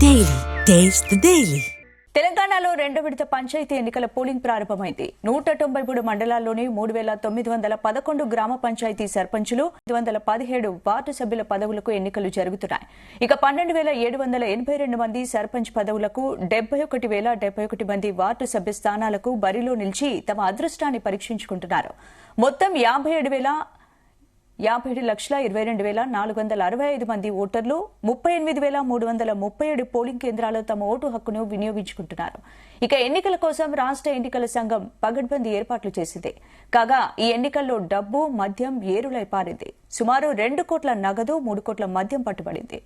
Daily taste the daily. తెలంగాణలో రెండో విడత పంచాయతీ ఎన్నికల పోలింగ్ ప్రారంభమైంది. 193 మండలాల్లోని 3911 గ్రామ పంచాయతీ సర్పంచులు, 517 వార్డు సభ్యుల పదవులకు ఎన్నికలు జరుగుతున్నాయి. ఇక 12782 మంది సర్పంచ్ పదవులకు, 71071 మంది వార్డు సభ్య స్థానాలకు బరిలో నిలిచి తమ అదృష్టాన్ని పరీక్షించుకుంటున్నారు. మొత్తం 57,22,465 మంది ఓటర్లు 38,337 పోలింగ్ కేంద్రాల్లో తమ ఓటు హక్కును వినియోగించుకుంటున్నారు. ఇక ఎన్నికల కోసం రాష్ట్ర ఎన్నికల సంఘం పగడ్బందీ ఏర్పాట్లు చేసింది. కాగా ఈ ఎన్నికల్లో డబ్బు, మద్యం ఏరులై పారింది. సుమారు 2 కోట్ల నగదు, 3 కోట్ల మద్యం పట్టుబడింది.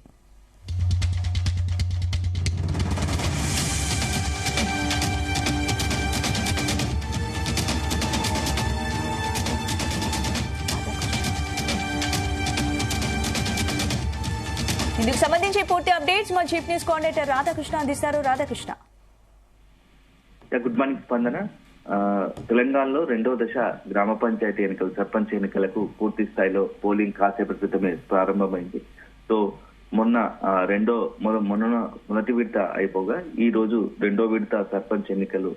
ఇందుకు సంబంధించి పూర్తి అప్డేట్స్ మా చీఫ్ న్యూస్ కోఆర్డినేటర్ రాధాకృష్ణ అందిస్తారు. రాధాకృష్ణ, గుడ్ మార్నింగ్ స్పందన. తెలంగాణలో రెండవ దశ గ్రామ పంచాయతీ ఎన్నికలు, సర్పంచ్ ఎన్నికలకు పూర్తి స్థాయిలో పోలింగ్ కాసేపటి క్రితమే ప్రారంభమైంది. సో మొన్న మొదటి విడత అయిపోగా ఈ రోజు రెండో విడత సర్పంచ్ ఎన్నికలు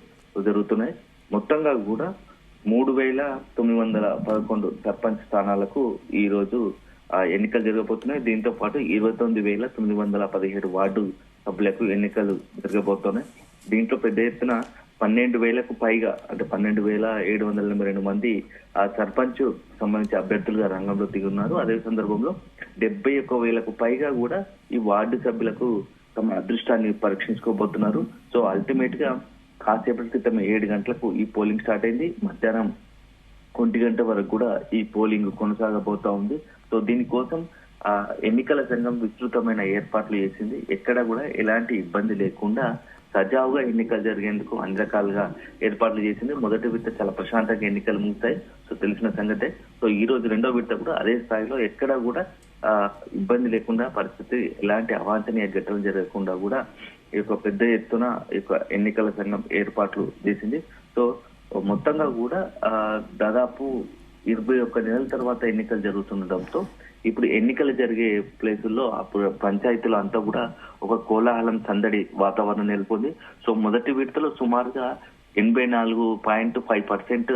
జరుగుతున్నాయి. మొత్తంగా కూడా 3911 సర్పంచ్ స్థానాలకు ఈ రోజు ఎన్నికలు జరగబోతున్నాయి. దీంతో పాటు 29,917 వార్డు సభ్యులకు ఎన్నికలు జరగబోతున్నాయి. దీంట్లో పెద్ద ఎత్తున 12,000కు పైగా, అంటే 12,782 మంది ఆ సర్పంచ్ సంబంధించి అభ్యర్థులుగా రంగంలో దిగున్నారు. అదే సందర్భంలో 71,000కు పైగా కూడా ఈ వార్డు సభ్యులకు తమ అదృష్టాన్ని పరీక్షించుకోబోతున్నారు. సో అల్టిమేట్ గా కాసేపటి క్రితం 7 గంటలకు ఈ పోలింగ్ స్టార్ట్ అయింది. మధ్యాహ్నం 1 గంట వరకు కూడా ఈ పోలింగ్ కొనసాగబోతా ఉంది. సో దీనికోసం ఎన్నికల సంఘం విస్తృతమైన ఏర్పాట్లు చేసింది. ఎక్కడ కూడా ఎలాంటి ఇబ్బంది లేకుండా సజావుగా ఎన్నికలు జరిగేందుకు అన్ని రకాలుగా ఏర్పాట్లు చేసింది. మొదటి విడత చాలా ప్రశాంతంగా ఎన్నికలు ముగుతాయి, సో తెలిసిన సంగతే. సో ఈ రోజు రెండో విడత కూడా అదే స్థాయిలో ఎక్కడ కూడా ఇబ్బంది లేకుండా, పరిస్థితి ఎలాంటి అవాంఛనీయ ఘటనలు జరగకుండా కూడా ఈ యొక్క పెద్ద ఎత్తున ఈ యొక్క ఎన్నికల సంఘం ఏర్పాట్లు చేసింది. సో మొత్తంగా కూడా దాదాపు 21 నెలల తర్వాత ఎన్నికలు జరుగుతుండటంతో ఇప్పుడు ఎన్నికలు జరిగే ప్లేసుల్లో అప్పుడు పంచాయతీలో అంతా కూడా ఒక కోలాహలం, సందడి వాతావరణం నెలకొంది. సో మొదటి విడతలో సుమారుగా 84.5%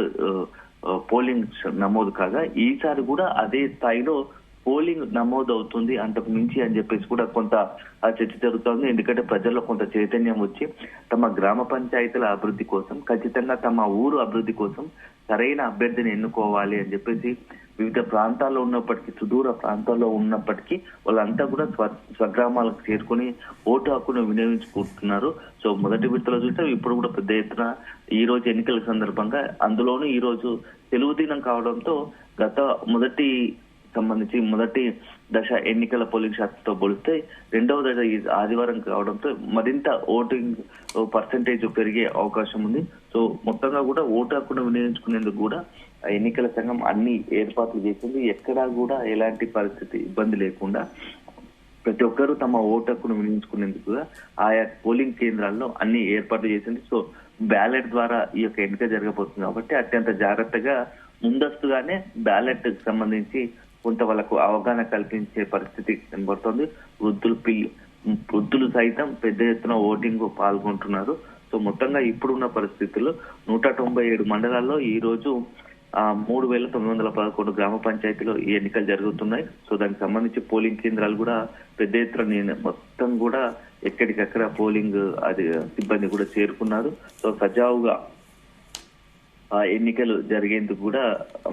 పోలింగ్ నమోదు కాగా ఈసారి కూడా అదే స్థాయిలో పోలింగ్ నమోదు అవుతుంది, అంతకు మించి అని చెప్పేసి కూడా కొంత చర్చ జరుగుతోంది. ఎందుకంటే ప్రజల్లో కొంత చైతన్యం వచ్చి తమ గ్రామ పంచాయతీల అభివృద్ధి కోసం, ఖచ్చితంగా తమ ఊరు అభివృద్ధి కోసం సరైన అభ్యర్థిని ఎన్నుకోవాలి అని చెప్పేసి వివిధ ప్రాంతాల్లో ఉన్నప్పటికీ, సుదూర ప్రాంతాల్లో ఉన్నప్పటికీ వాళ్ళంతా కూడా స్వగ్రామాలకు చేరుకుని ఓటు హక్కును వినియోగించుకుంటున్నారు. సో మొదటి విడతలో చూస్తే ఇప్పుడు కూడా పెద్ద ఎత్తున ఈ రోజు ఎన్నికల సందర్భంగా, అందులోనూ ఈ రోజు సెలవు దినం కావడంతో మొదటి దశ ఎన్నికల పోలింగ్ శాతంతో పోలిస్తే రెండవ దశ ఆదివారం కావడంతో మరింత ఓటింగ్ పర్సెంటేజ్ పెరిగే అవకాశం ఉంది. సో మొత్తంగా కూడా ఓటు హక్కును వినియోగించుకునేందుకు కూడా ఎన్నికల సంఘం అన్ని ఏర్పాట్లు చేసింది. ఎక్కడా కూడా ఎలాంటి పరిస్థితి, ఇబ్బంది లేకుండా ప్రతి ఒక్కరూ తమ ఓటు హక్కును వినియోగించుకునేందుకు ఆయా పోలింగ్ కేంద్రాల్లో అన్ని ఏర్పాట్లు చేసింది. సో బ్యాలెట్ ద్వారా ఈ యొక్క ఎన్నిక జరగబోతుంది కాబట్టి అత్యంత జాగ్రత్తగా ముందస్తుగానే బ్యాలెట్ సంబంధించి కొంత వాళ్ళకు అవగాహన కల్పించే పరిస్థితి కనబడుతోంది. వృద్ధులు సైతం పెద్ద ఎత్తున ఓటింగ్ పాల్గొంటున్నారు. సో మొత్తంగా ఇప్పుడున్న పరిస్థితుల్లో 197 మండలాల్లో ఈ రోజు 3,911 గ్రామ పంచాయతీలో ఈ ఎన్నికలు జరుగుతున్నాయి. సో దానికి సంబంధించి పోలింగ్ కేంద్రాలు కూడా పెద్ద ఎత్తున మొత్తం కూడా ఎక్కడికక్కడ పోలింగ్ సిబ్బంది కూడా చేరుకున్నారు. సో సజావుగా ఎన్నికలు జరిగేందుకు కూడా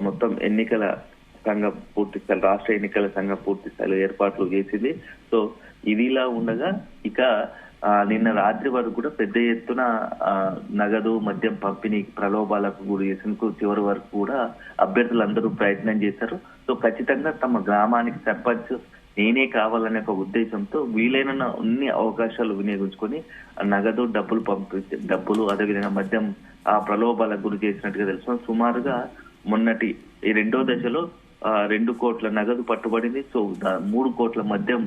మొత్తం ఎన్నికల సంఘం పూర్తి స్థాయి, రాష్ట్ర ఎన్నికల సంఘం పూర్తి స్థాయిలో ఏర్పాట్లు చేసింది. సో ఇదిలా ఉండగా ఇక నిన్న రాత్రి వరకు కూడా పెద్ద ఎత్తున నగదు, మద్యం పంపిణీ ప్రలోభాలకు గురి చేసేందుకు చివరి వరకు కూడా అభ్యర్థులందరూ ప్రయత్నం చేశారు. సో ఖచ్చితంగా తమ గ్రామానికి సర్పంచ్ నేనే కావాలనే ఒక ఉద్దేశంతో వీలైన అన్ని అవకాశాలు వినియోగించుకొని నగదు, డబ్బులు అదేవిధంగా మద్యం ప్రలోభాలకు గురి చేసినట్టుగా తెలుసు. సుమారుగా మొన్నటి ఈ రెండో దశలో 2 కోట్ల నగదు పట్టుబడింది. సో 3 కోట్ల మద్యం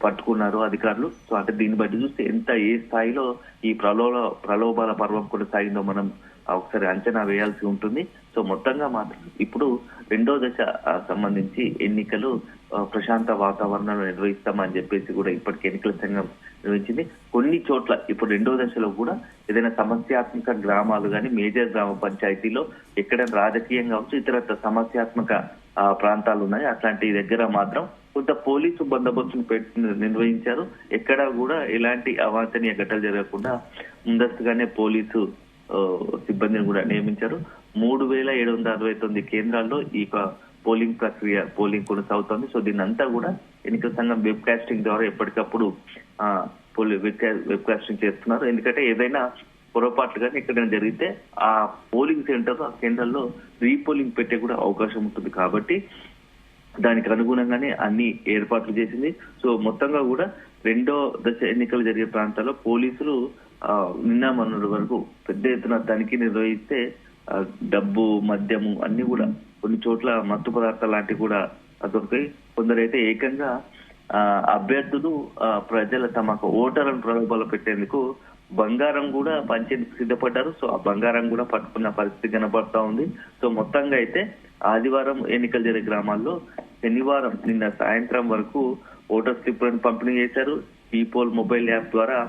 పట్టుకున్నారు అధికారులు. సో అంటే దీన్ని బట్టి చూస్తే ఏ స్థాయిలో ఈ ప్రలోభాల పర్వం కొనసాగిందో మనం ఒకసారి అంచనా వేయాల్సి ఉంటుంది. సో మొత్తంగా మాత్రం ఇప్పుడు రెండో దశ సంబంధించి ఎన్నికలు ప్రశాంత వాతావరణం నిర్వహిస్తామని చెప్పేసి కూడా ఇప్పటికి ఎన్నికల సంఘం నిర్వహించింది. కొన్ని చోట్ల ఇప్పుడు రెండో దశలో కూడా ఏదైనా సమస్యాత్మక గ్రామాలు కానీ మేజర్ గ్రామ పంచాయతీలో ఎక్కడైనా రాజకీయంగా కావచ్చు ఇతర సమస్యాత్మక ప్రాంతాలు ఉన్నాయి, అట్లాంటి దగ్గర మాత్రం కొంత పోలీసు బందోబస్తును నిర్వహించారు. ఎక్కడ కూడా ఎలాంటి అవాంఛనీయ ఘటనలు జరగకుండా ముందస్తుగానే పోలీసు సిబ్బందిని కూడా నియమించారు. 3769 కేంద్రాల్లో ఈ పోలింగ్ కొనసాగుతోంది. సో దీని అంతా కూడా ఎన్నికల సంఘం వెబ్ కాస్టింగ్ ద్వారా ఎప్పటికప్పుడు వెబ్ కాస్టింగ్ చేస్తున్నారు. ఎందుకంటే ఏదైనా పొరపాట్లు కానీ ఎక్కడైనా జరిగితే ఆ పోలింగ్ సెంటర్ ఆ కేంద్రాల్లో రీపోలింగ్ పెట్టే కూడా అవకాశం ఉంటుంది. కాబట్టి దానికి అనుగుణంగానే అన్ని ఏర్పాట్లు చేసింది. సో మొత్తంగా కూడా రెండో దశ ఎన్నికలు జరిగే ప్రాంతాల్లో పోలీసులు నిన్న మొన్నటి వరకు పెద్ద ఎత్తున తనిఖీ నిర్వహిస్తే డబ్బు మద్యము అన్ని కూడా కొన్ని చోట్ల మత్తు పదార్థాలు లాంటివి కూడా దొరికాయి. కొందరైతే ఏకంగా అభ్యర్థులు ప్రజల తమకు ఓటర్లను ప్రలోభాలు పెట్టేందుకు బంగారం కూడా పంచేందుకు సిద్ధపడ్డారు. సో ఆ బంగారం కూడా పట్టుకున్న పరిస్థితి కనబడతా ఉంది. సో మొత్తంగా అయితే ఆదివారం ఎన్నికలు జరిగే గ్రామాల్లో శనివారం నిన్న సాయంత్రం వరకు ఓటర్ స్లిప్లను పంపిణీ చేశారు. ఈ పోల్ మొబైల్ యాప్ ద్వారా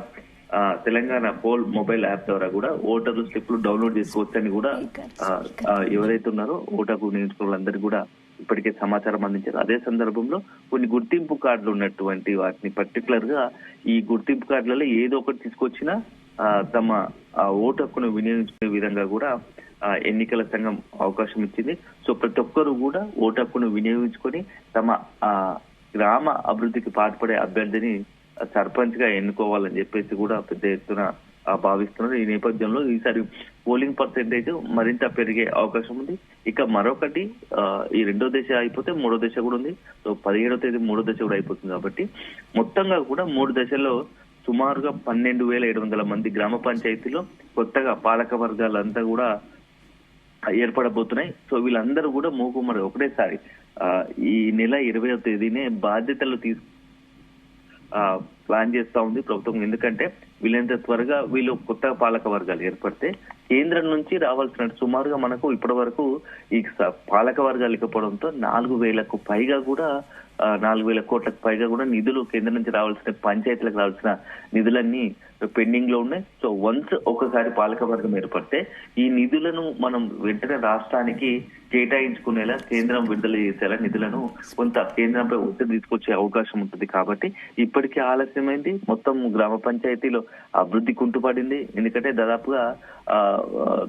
తెలంగాణ పోల్ మొబైల్ యాప్ ద్వారా కూడా ఓటర్లు స్లిప్లు డౌన్లోడ్ చేసుకోవచ్చని కూడా ఎవరైతే ఉన్నారో ఓటర్కు నియోజకవర్గ వాళ్ళందరికీ కూడా ఇప్పటికే సమాచారం అందించారు. అదే సందర్భంలో కొన్ని గుర్తింపు కార్డులు ఉన్నటువంటి వాటిని పర్టికులర్ గా ఈ గుర్తింపు కార్డులలో ఏదో ఒకటి తీసుకొచ్చినా తమ ఓటు హక్కును వినియోగించుకునే విధంగా కూడా ఎన్నికల సంఘం అవకాశం ఇచ్చింది. సో ప్రతి ఒక్కరు కూడా ఓటు హక్కును వినియోగించుకొని తమ గ్రామ అభివృద్ధికి పాటుపడే అభ్యర్థిని సర్పంచ్ గా ఎన్నుకోవాలని చెప్పేసి కూడా పెద్ద ఎత్తున భావిస్తున్నారు. ఈ నేపథ్యంలో ఈసారి పోలింగ్ పర్సెంటేజ్ మరింత పెరిగే అవకాశం ఉంది. ఇక మరొకటి ఈ రెండో దశ అయిపోతే మూడో దశ కూడా ఉంది. సో 17వ తేదీ మూడో దశ కూడా అయిపోతుంది. కాబట్టి మొత్తంగా కూడా 3 దశల్లో సుమారుగా 12,700 మంది గ్రామ పంచాయతీలో కొత్తగా పాలక వర్గాలంతా కూడా ఏర్పడబోతున్నాయి. సో వీళ్ళందరూ కూడా మూకుమ్మడి ఒకటేసారి ఈ నెల 20వ తేదీనే బాధ్యతలు ప్లాన్ చేస్తా ఉంది ప్రభుత్వం. ఎందుకంటే వీళ్ళంత త్వరగా వీళ్ళు కొత్త పాలక వర్గాలు ఏర్పడితే కేంద్రం నుంచి రావాల్సిన సుమారుగా మనకు ఇప్పటి వరకు ఈ పాలక వర్గాలు ఇకపోవడంతో 4,000 పైగా కూడా 4,000 కోట్లకు పైగా కూడా నిధులు కేంద్రం నుంచి రావాల్సిన పంచాయతీలకు రావాల్సిన నిధులన్నీ పెండింగ్ లో ఉన్నాయి. సో వన్స్ ఒకసారి పాలక వర్గం ఏర్పడితే ఈ నిధులను మనం వెంటనే రాష్ట్రానికి కేటాయించుకునేలా కేంద్రం విడుదల చేసేలా నిధులను కొంత కేంద్రంపై ఒత్తిడి తీసుకొచ్చే అవకాశం ఉంటుంది. కాబట్టి ఇప్పటికే ఆలస్యమైంది. మొత్తం గ్రామ పంచాయతీలో అభివృద్ధి కుంటుపడింది. ఎందుకంటే దాదాపుగా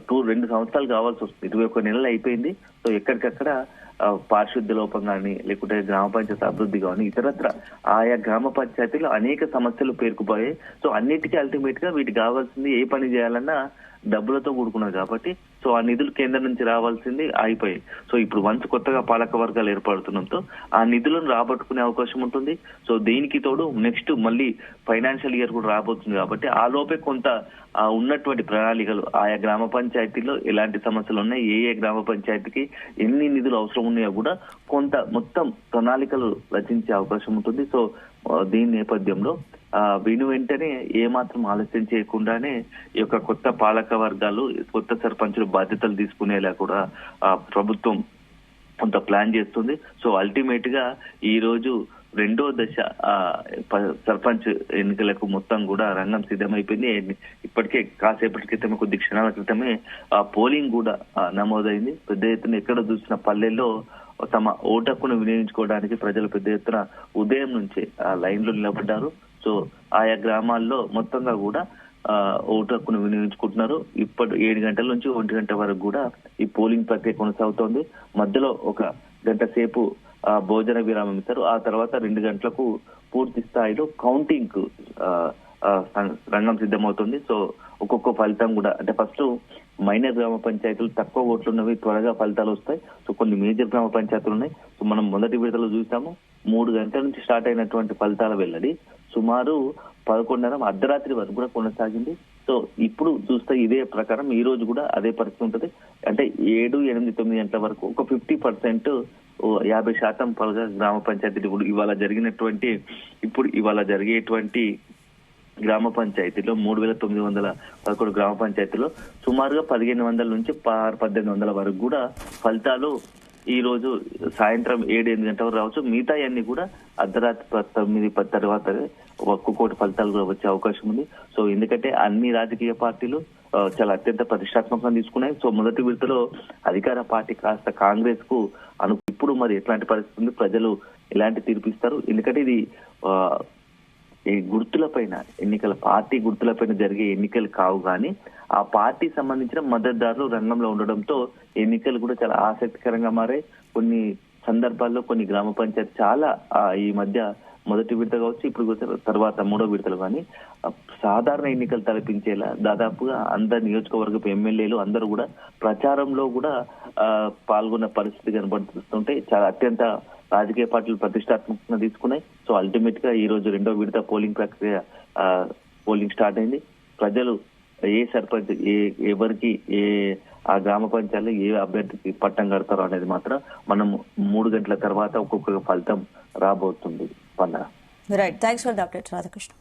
2 సంవత్సరాలు కావాల్సి వస్తుంది. 21 నెలలు అయిపోయింది. సో ఎక్కడికక్కడ పారిశుద్ధ్య లోపం కానీ లేకుంటే గ్రామ పంచాయతీ అభివృద్ధి కానీ ఇతరత్ర ఆయా గ్రామ పంచాయతీలో అనేక సమస్యలు పేరుకుపోయాయి. సో అన్నిటికీ అల్టిమేట్ గా వీటికి కావాల్సింది ఏ పని చేయాలన్నా డబ్బులతో కూడుకున్నది. కాబట్టి సో ఆ నిధులు కేంద్రం నుంచి రావాల్సింది అయిపోయాయి. సో ఇప్పుడు వన్స్ కొత్తగా పాలక వర్గాలు ఏర్పడుతుండటంతో ఆ నిధులను రాబట్టుకునే అవకాశం ఉంటుంది. సో దీనికి తోడు నెక్స్ట్ మళ్ళీ ఫైనాన్షియల్ ఇయర్ కూడా రాబోతుంది. కాబట్టి ఆ లోపే కొంత ఉన్నటువంటి ప్రణాళికలు ఆయా గ్రామ పంచాయతీలో ఎలాంటి సమస్యలు ఉన్నాయి, ఏ గ్రామ పంచాయతీకి ఎన్ని నిధులు అవసరం ఉన్నాయో కూడా కొంత మొత్తం ప్రణాళికలు రచించే అవకాశం ఉంటుంది. సో దీని నేపథ్యంలో వెంటనే ఏమాత్రం ఆలస్యం చేయకుండానే ఈ యొక్క కొత్త పాలక వర్గాలు కొత్త సర్పంచులు బాధ్యతలు తీసుకునేలా కూడా ప్రభుత్వం కొంత ప్లాన్ చేస్తుంది. సో అల్టిమేట్ గా ఈ రోజు రెండో దశ సర్పంచ్ ఎన్నికలకు మొత్తం కూడా రంగం సిద్ధమైపోయింది. ఇప్పటికే కాసేపటి క్రితమే కొద్ది క్షణాల క్రితమే పోలింగ్ కూడా నమోదైంది. పెద్ద ఎత్తున ఎక్కడ చూసిన పల్లెల్లో తమ ఓటు హక్కును వినియోగించుకోవడానికి ప్రజలు పెద్ద ఎత్తున ఉదయం నుంచే లైన్ లో నిలబడ్డారు. సో ఆయా గ్రామాల్లో మొత్తంగా కూడా ఓటు హక్కును వినియోగించుకుంటున్నారు. ఇప్పటి 7 గంటల నుంచి 1 గంట వరకు కూడా ఈ పోలింగ్ ప్రక్రియ కొనసాగుతోంది. మధ్యలో 1 గంట సేపు భోజన విరామం ఇస్తారు. ఆ తర్వాత 2 గంటలకు పూర్తి స్థాయిలో కౌంటింగ్ కు రంగం సిద్ధమవుతుంది. సో ఒక్కొక్క ఫలితం కూడా అంటే ఫస్ట్ మైనర్ గ్రామ పంచాయతీలు తక్కువ ఓట్లు ఉన్నవి త్వరగా ఫలితాలు వస్తాయి. సో కొన్ని మేజర్ గ్రామ పంచాయతీలు ఉన్నాయి. సో మనం మొదటి విడతలో చూసాము 3 గంటల నుంచి స్టార్ట్ అయినటువంటి ఫలితాల వెల్లడి సుమారు 11:30 అర్ధరాత్రి వరకు కూడా కొనసాగింది. సో ఇప్పుడు చూస్తే ఇదే ప్రకారం ఈ రోజు కూడా అదే పరిస్థితి ఉంటుంది. అంటే 7, 8, 9 గంటల వరకు ఒక 50% 50% పలుగా గ్రామ పంచాయతీలు ఇవాళ జరిగేటువంటి గ్రామ పంచాయతీలో 3,911 గ్రామ పంచాయతీలో సుమారుగా 1,500 నుంచి 1,800 వరకు కూడా ఫలితాలు ఈ రోజు సాయంత్రం 7-8 గంటల వరకు రావచ్చు. మిగతా అన్ని కూడా అర్ధరాత్రి 9-10 తర్వాత ఒక్కొక్కటి ఫలితాలు కూడా వచ్చే అవకాశం ఉంది. సో ఎందుకంటే అన్ని రాజకీయ పార్టీలు చాలా అత్యంత ప్రతిష్టాత్మకంగా తీసుకున్నాయి. సో మొదటి విడతలో అధికార పార్టీ కాస్త కాంగ్రెస్ కు ఇప్పుడు మరి ఎట్లాంటి పరిస్థితి ఉంది, ప్రజలు ఎలాంటి తీర్పు ఇస్తారు? ఎందుకంటే ఇది ఈ గుర్తులపైన ఎన్నికల పార్టీ గుర్తులపైన జరిగే ఎన్నికలు కావు, కానీ ఆ పార్టీ సంబంధించిన మద్దతుదారులు రంగంలో ఉండడంతో ఎన్నికలు కూడా చాలా ఆసక్తికరంగా మారాయి. కొన్ని సందర్భాల్లో కొన్ని గ్రామ పంచాయతీ చాలా ఈ మధ్య మొదటి విడత కావచ్చు, ఇప్పుడు తర్వాత మూడో విడతలు కానీ సాధారణ ఎన్నికలు తలపించేలా దాదాపుగా అందరు నియోజకవర్గపు ఎమ్మెల్యేలు అందరూ కూడా ప్రచారంలో కూడా పాల్గొన్న పరిస్థితి కనబడుతుంటే చాలా అత్యంత రాజకీయ పార్టీలు ప్రతిష్టాత్మకంగా తీసుకున్నాయి. సో అల్టిమేట్ గా ఈ రోజు రెండో విడత పోలింగ్ ప్రక్రియ పోలింగ్ స్టార్ట్ అయింది. ప్రజలు ఏ సర్పంచ్ ఎవరికి ఆ గ్రామ పంచాయతీలో ఏ అభ్యర్థికి పట్టం కడతారో అనేది మాత్రం మనం 3 గంటల తర్వాత ఒక్కొక్క ఫలితం రాబోతుంది. Right, thanks for the update Radhakrishna.